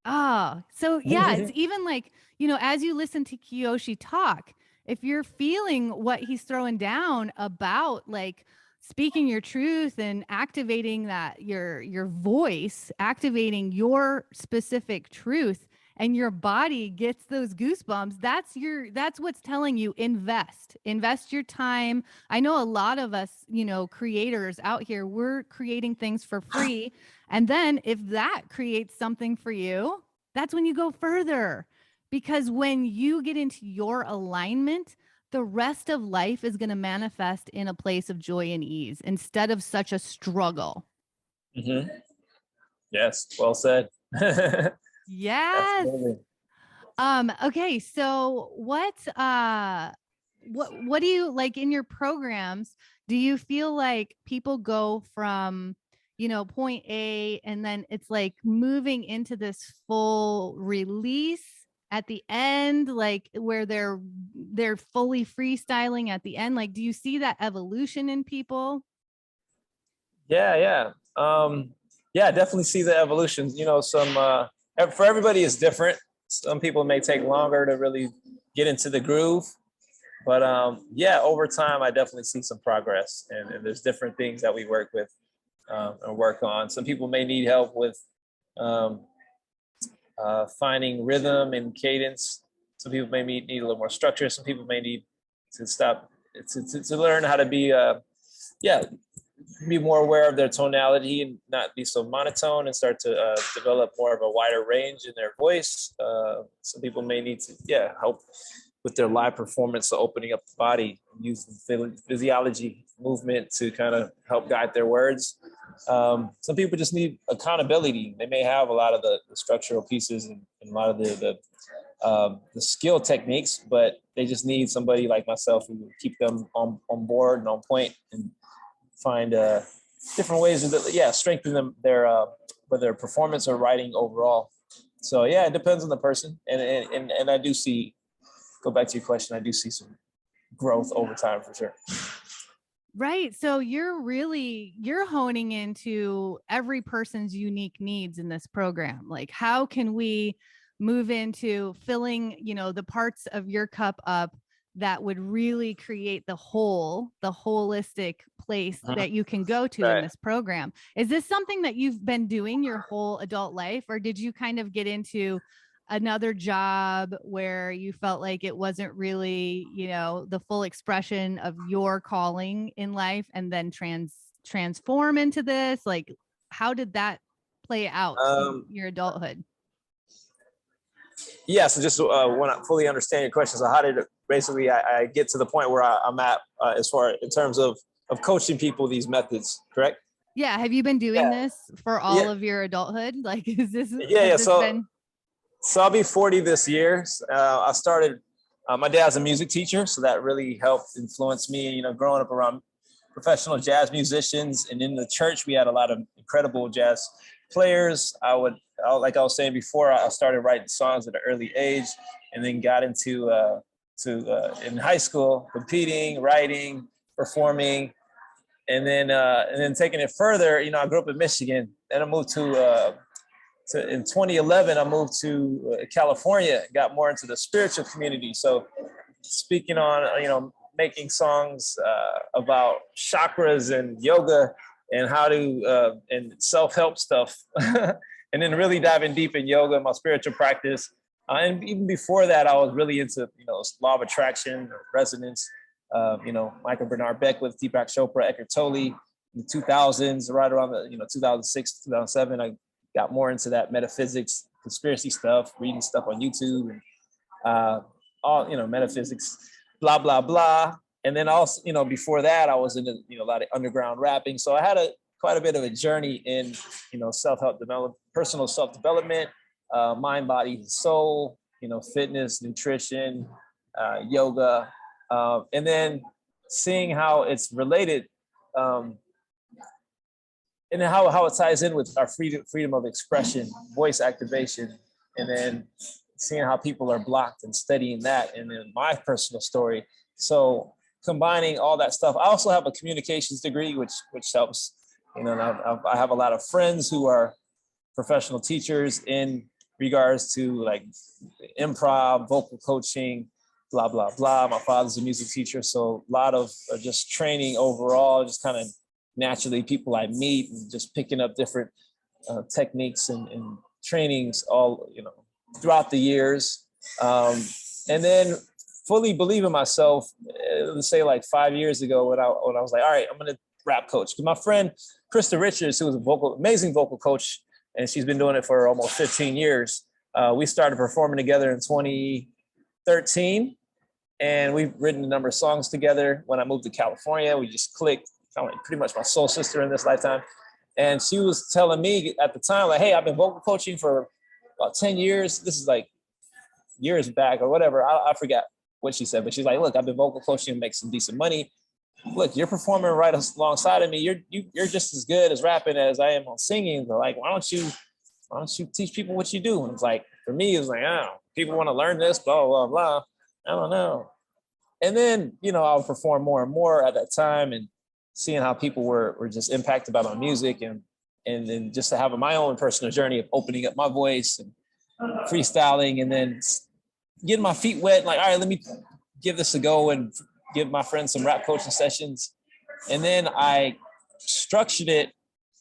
Ah, so yeah, it's even like, as you listen to Kiyoshi talk, if you're feeling what he's throwing down about like speaking your truth and activating that your voice, activating your specific truth, and your body gets those goosebumps, that's what's telling you invest your time. I know a lot of us, creators out here, we're creating things for free. And then if that creates something for you, that's when you go further. Because when you get into your alignment, the rest of life is going to manifest in a place of joy and ease instead of such a struggle. Yes, well said. Yes. Absolutely. Okay, so what do you like in your programs? Do you feel like people go from, point A, and then it's like moving into this full release at the end, like where they're fully freestyling at the end? Like, do you see that evolution in people? Yeah. Yeah, definitely see the evolutions. For everybody is different. Some people may take longer to really get into the groove. But yeah, over time, I definitely see some progress, and there's different things that we work with and work on. Some people may need help with um, finding rhythm and cadence. Some people may need a little more structure. Some people may need to stop to learn how to be more aware of their tonality and not be so monotone, and start to develop more of a wider range in their voice. Some people may need to help with their live performance, so opening up the body, using physiology, movement to kind of help guide their words. Some people just need accountability. They may have a lot of the structural pieces and a lot of the skill techniques, but they just need somebody like myself who will keep them on board and on point, and find different ways to strengthen them their performance or writing overall. So yeah, it depends on the person, and I do see, go back to your question, I do see some growth over time for sure. Right. So you're honing into every person's unique needs in this program. Like, how can we move into filling, the parts of your cup up that would really create the holistic place that you can go to in this program? Is this something that you've been doing your whole adult life, or did you kind of get into another job where you felt like it wasn't really, you know, the full expression of your calling in life, and then transform into this? Like, how did that play out in your adulthood? Yeah, so just want to fully understand your question. So how did it, basically I get to the point where I'm at as far in terms of coaching people these methods, correct? Yeah, have you been doing Yeah, this for yeah, all of your adulthood? Like, yeah, has yeah. this been? So I'll be 40 this year. I started. My dad's a music teacher, so that really helped influence me. You know, growing up around professional jazz musicians, and in the church we had a lot of incredible jazz players. Like I was saying before, I started writing songs at an early age, and then got into in high school competing, writing, performing, and then taking it further. You know, I grew up in Michigan, then I moved to in 2011. I moved to California, got more into the spiritual community. So speaking on, you know, making songs about chakras and yoga and how to and self-help stuff, and then really diving deep in yoga, my spiritual practice. And even before that, I was really into, you know, law of attraction, resonance. You know, Michael Bernard Beckwith, Deepak Chopra, Eckhart Tolle, in the 2000s, right around the 2006, 2007. I got more into that metaphysics, conspiracy stuff, reading stuff on YouTube, and all, you know, metaphysics, blah blah blah. And then also, you know, before that, I was into, you know, a lot of underground rapping. So I had quite a bit of a journey in, you know, self-help development, personal self-development, mind, body, soul, you know, fitness, nutrition, yoga, and then seeing how it's related, and then how it ties in with our freedom of expression, voice activation, and then seeing how people are blocked and studying that, and then my personal story. So combining all that stuff. I also have a communications degree, which helps. You know, I have a lot of friends who are professional teachers in regards to like improv, vocal coaching, blah blah blah. My father's a music teacher, so a lot of just training overall, just kind of naturally people I meet and just picking up different techniques and trainings all, you know, throughout the years. And then fully believe in myself, let's say like 5 years ago when I was like, all right, I'm gonna rap coach. Because my friend Krista Richards, who was amazing vocal coach, and she's been doing it for almost 15 years. We started performing together in 2013, and we've written a number of songs together. When I moved to California, we just clicked. Kind of like pretty much my soul sister in this lifetime. And she was telling me at the time, like, hey, I've been vocal coaching for about 10 years. This is like years back or whatever. I forgot what she said, but she's like, look, I've been vocal coaching and make some decent money. Look, you're performing right alongside of me. You're just as good as rapping as I am on singing. But like, why don't you teach people what you do? And it's like, for me, it was like, oh, people want to learn this, blah, blah, blah. I don't know. And then, you know, I'll perform more and more at that time, and seeing how people were just impacted by my music, and then just to have my own personal journey of opening up my voice and freestyling, and then getting my feet wet. Like, all right, let me give this a go and give my friends some rap coaching sessions. And then I structured it,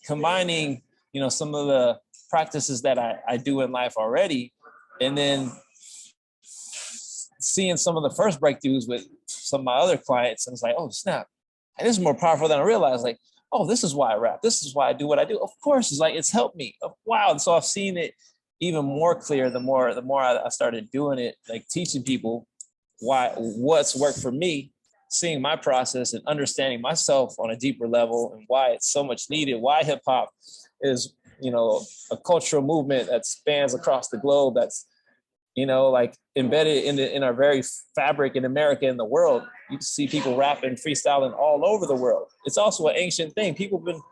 combining, you know, some of the practices that I do in life already, and then seeing some of the first breakthroughs with some of my other clients. And it's like, oh, snap. And this is more powerful than I realized. Like, oh, this is why I rap. This is why I do what I do. Of course, it's like, it's helped me. Wow. And so I've seen it even more clear the more I started doing it, like teaching people what's worked for me, seeing my process and understanding myself on a deeper level, and why it's so much needed, why hip hop is, you know, a cultural movement that spans across the globe, that's, you know, like embedded in our very fabric in America and the world. You see people rapping, freestyling all over the world. It's also an ancient thing. People have been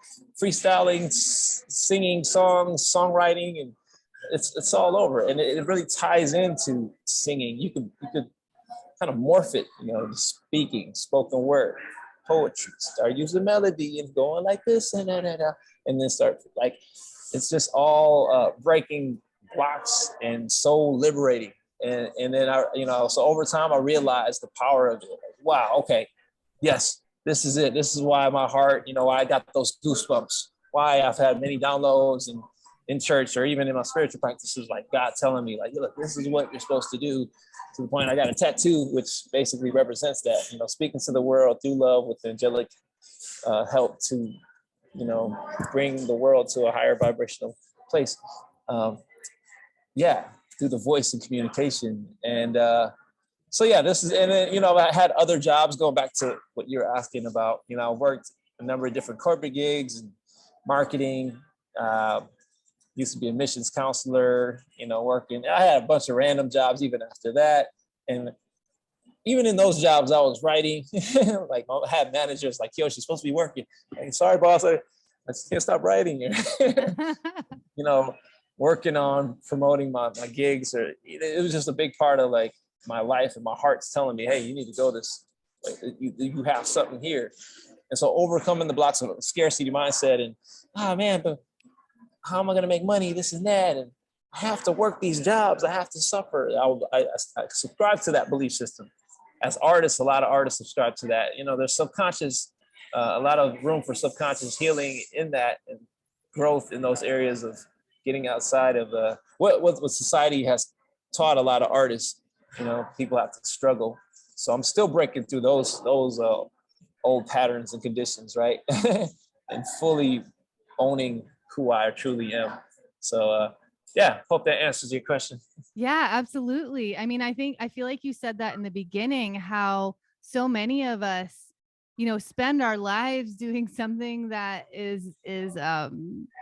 freestyling, singing songs, songwriting, and it's all over. And it really ties into singing. You could kind of morph it, you know, speaking, spoken word, poetry. Start using melody and going like this and then start like, it's just all breaking blocks and soul liberating. And then I, you know, so over time I realized the power of it. Like, wow, okay, yes, this is it. This is why my heart, you know, I got those goosebumps. Why I've had many downloads, and in church or even in my spiritual practices, like God telling me, like, look, this is what you're supposed to do. To the point I got a tattoo, which basically represents that, you know, speaking to the world through love with angelic help to, you know, bring the world to a higher vibrational place. Yeah, through the voice and communication. And so, yeah, this is, and then, you know, I had other jobs going back to what you're asking about. You know, I worked a number of different corporate gigs and marketing, used to be a missions counselor, you know, working. I had a bunch of random jobs even after that. And even in those jobs, I was writing. Like, I had managers like, yo, she's supposed to be working. Like, sorry, boss, I just can't stop writing here. You know, working on promoting my gigs, or it was just a big part of like my life, and my heart's telling me, hey, you need to go this, like, you have something here. And so overcoming the blocks of scarcity mindset and, man, but how am I going to make money? This and that. And I have to work these jobs. I have to suffer. I subscribe to that belief system. As artists, a lot of artists subscribe to that. You know, there's subconscious, a lot of room for subconscious healing in that, and growth in those areas of getting outside of what society has taught a lot of artists. You know, people have to struggle. So I'm still breaking through those old patterns and conditions, right? And fully owning who I truly am. So yeah, hope that answers your question. Yeah, absolutely. I mean, I feel like you said that in the beginning, how so many of us, you know, spend our lives doing something that is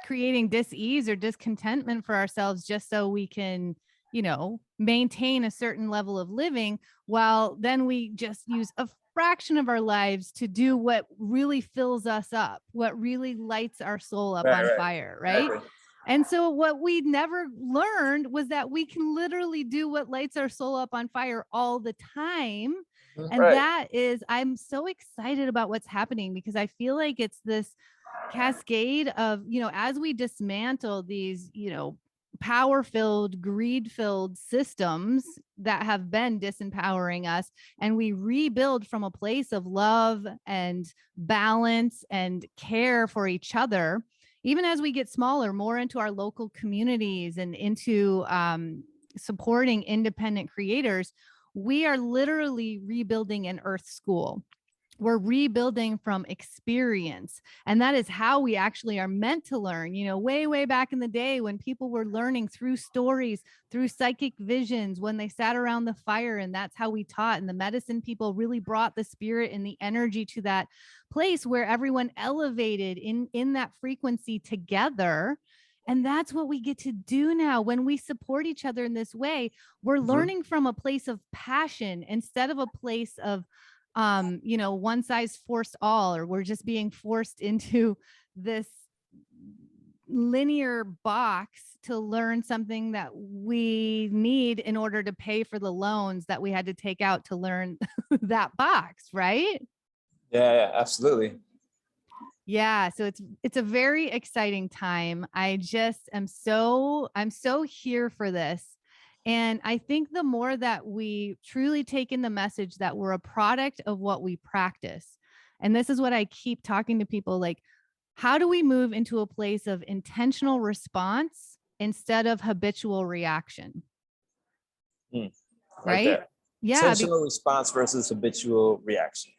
creating dis-ease or discontentment for ourselves just so we can, you know, maintain a certain level of living, while then we just use a fraction of our lives to do what really fills us up, what really lights our soul up on fire, right? Exactly. And so what we never learned was that we can literally do what lights our soul up on fire all the time. And Right. that is, I'm so excited about what's happening, because I feel like it's this cascade of, you know, as we dismantle these, you know, power-filled, greed-filled systems that have been disempowering us, and we rebuild from a place of love and balance and care for each other, even as we get smaller, more into our local communities and into supporting independent creators, we are literally rebuilding an earth school. We're rebuilding from experience. And that is how we actually are meant to learn. You know, way back in the day, when people were learning through stories, through psychic visions, when they sat around the fire, and that's how we taught. And the medicine people really brought the spirit and the energy to that place where everyone elevated in that frequency together. And that's what we get to do now. When we support each other in this way, we're learning from a place of passion instead of a place of you know, one size forced all, or we're just being forced into this linear box to learn something that we need in order to pay for the loans that we had to take out to learn that box, right? Yeah, absolutely. Yeah, so it's a very exciting time. I'm so here for this. And I think the more that we truly take in the message that we're a product of what we practice, and this is what I keep talking to people, like, how do we move into a place of intentional response instead of habitual reaction? Like Right? that. Yeah. Intentional response versus habitual reaction.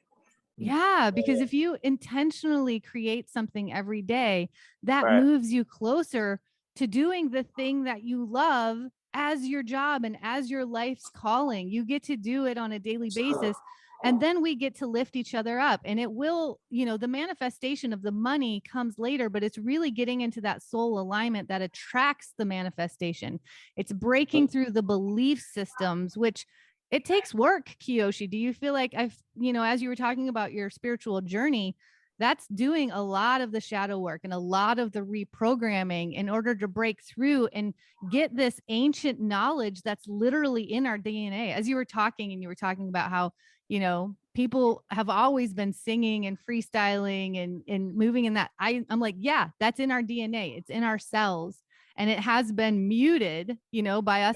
Yeah, because if you intentionally create something every day, that Right. moves you closer to doing the thing that you love as your job and as your life's calling. You get to do it on a daily basis. And then we get to lift each other up. And it will, you know, the manifestation of the money comes later, but it's really getting into that soul alignment that attracts the manifestation. It's breaking through the belief systems, which it takes work, Kiyoshi. Do you feel like you know, as you were talking about your spiritual journey, that's doing a lot of the shadow work and a lot of the reprogramming in order to break through and get this ancient knowledge that's literally in our DNA? As you were talking, and you were talking about how, you know, people have always been singing and freestyling and moving in that. I'm like, yeah, that's in our DNA. It's in our cells. And it has been muted, you know, by us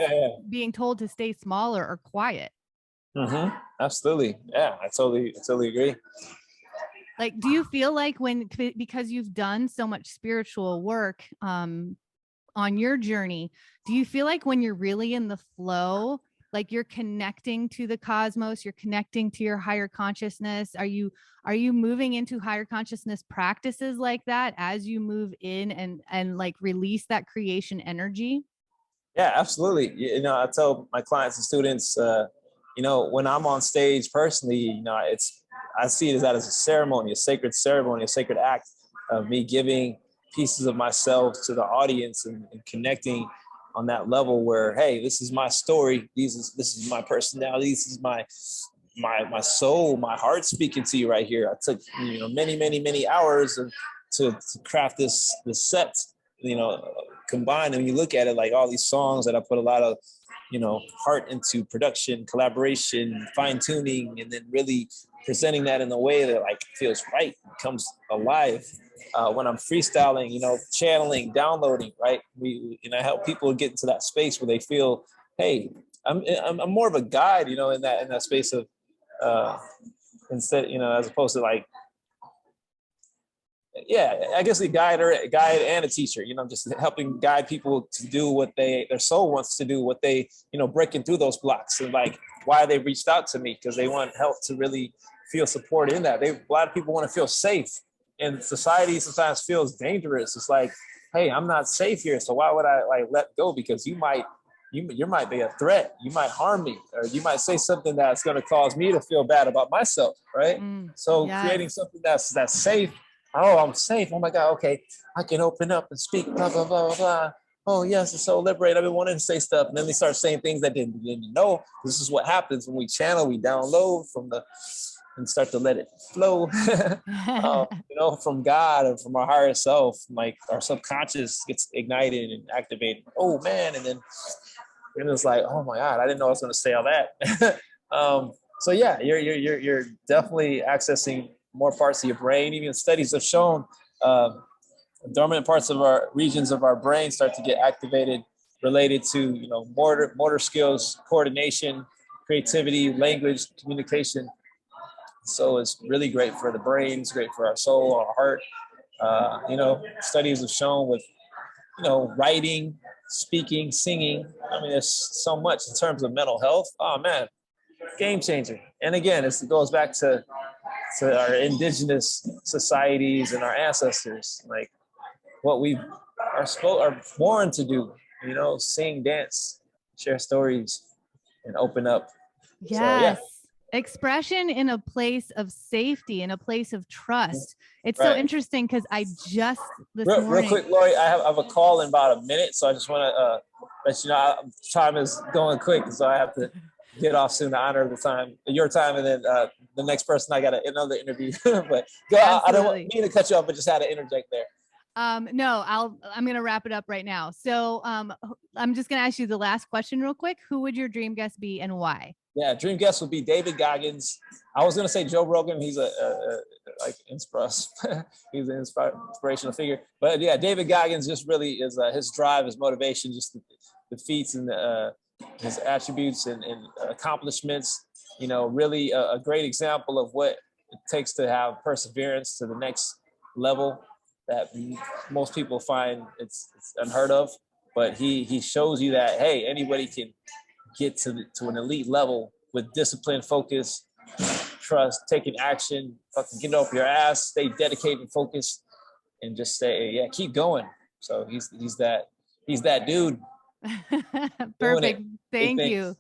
being told to stay smaller or quiet. Absolutely. Yeah, I totally agree. Like, do you feel like because you've done so much spiritual work, on your journey, do you feel like when you're really in the flow, like you're connecting to the cosmos, you're connecting to your higher consciousness? Are you moving into higher consciousness practices like that as you move in and like release that creation energy? Yeah, absolutely. You know, I tell my clients and students, you know, when I'm on stage personally, you know, I see it as a ceremony, a sacred ceremony, a sacred act of me giving pieces of myself to the audience and connecting on that level where, hey, this is my story. This is my personality. This is my soul, my heart speaking to you right here. I took, you know, many hours to craft this set, you know, combined. And when you look at it, like all these songs that I put a lot of, you know, heart into production, collaboration, fine tuning, and then really presenting that in a way that like feels right, comes alive. When I'm freestyling, you know, channeling, downloading, right? And I help people get into that space where they feel, hey, I'm more of a guide, you know, in that space of instead, you know, as opposed to like, yeah, I guess a guide and a teacher, you know, just helping guide people to do what their soul wants to do, what they, you know, breaking through those blocks, and like why they reached out to me, because they want help to really feel support in that. A lot of people want to feel safe, and society sometimes feels dangerous. It's like, hey, I'm not safe here, so why would I like let go? Because you might be a threat. You might harm me, or you might say something that's going to cause me to feel bad about myself, right? So Yes. creating something that's safe. Oh, I'm safe. Oh my God. Okay, I can open up and speak. Blah blah blah blah blah. Oh yes, it's so liberating. I've been wanting to say stuff, and then they start saying things that they didn't know. This is what happens when we channel. We download from and start to let it flow. You know, from God and from our higher self. Like our subconscious gets ignited and activated. Oh man, and then it's like, oh my God, I didn't know I was going to say all that. So yeah, you're definitely accessing more parts of your brain. Even studies have shown dormant parts of our regions of our brain start to get activated, related to, you know, motor skills, coordination, creativity, language, communication. So it's really great for the brain. It's great for our soul, our heart. You know, studies have shown with, you know, writing, speaking, singing. I mean, there's so much in terms of mental health. Oh man, game changer. And again, it goes back to our indigenous societies and our ancestors, like what we are born to do. You know, sing, dance, share stories, and open up. So yeah, Yes. Expression in a place of safety, in a place of trust. It's so right. interesting because I just this Real morning. quick, Lori, I have a call in about a minute, so I just want to let you know time is going quick, so I have to get off soon to honor your time, and then the next person I got another interview. But go, I don't mean to cut you off, but just had to interject there. No, I'm going to wrap it up right now. So I'm just going to ask you the last question real quick. Who would your dream guest be and why? Yeah, dream guest would be David Goggins. I was going to say Joe Rogan. He's like he's an inspirational figure. But yeah, David Goggins just really is his drive, his motivation, just the feats and his attributes and accomplishments. You know, really a great example of what it takes to have perseverance to the next level that most people find it's unheard of. But he shows you that, hey, anybody can get to an elite level with discipline, focus, trust, taking action, fucking get off your ass, stay dedicated and focused, and just say, yeah, keep going. So he's that dude. Perfect. Thank you.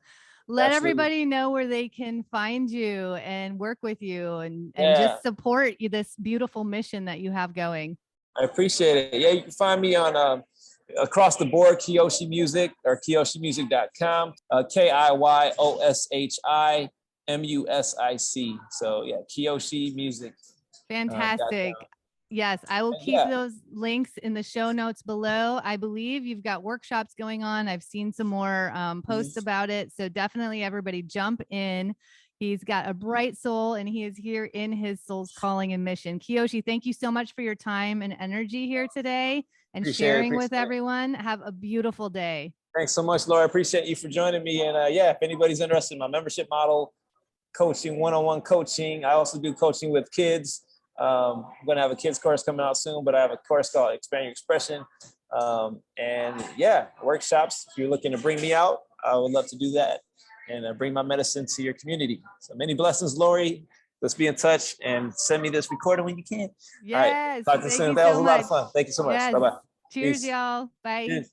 Let everybody know where they can find you and work with you and just support you, this beautiful mission that you have going. I appreciate it. Yeah, you can find me on across the board, Kiyoshi Music or KiyoshiMusic.com. KIYOSHIMUSIC. So yeah, Kiyoshi Music. Fantastic. Yes, I will keep those links in the show notes below. I believe you've got workshops going on. I've seen some more posts about it. So definitely everybody jump in. He's got a bright soul and he is here in his soul's calling and mission. Kiyoshi, thank you so much for your time and energy here today and sharing with everyone. Have a beautiful day. Thanks so much, Laura. I appreciate you for joining me. And if anybody's interested in my membership model, coaching, one-on-one coaching, I also do coaching with kids. I'm going to have a kids course coming out soon, but I have a course called Expand Your Expression. And yeah, workshops. If you're looking to bring me out, I would love to do that and bring my medicine to your community. So many blessings, Lori. Let's be in touch and send me this recording when you can. All right. Yes. Talk to you Thank soon. you That was so a lot of much. fun. Thank you so much. Yes. Bye-bye. Cheers, Peace. y'all. Bye. Cheers.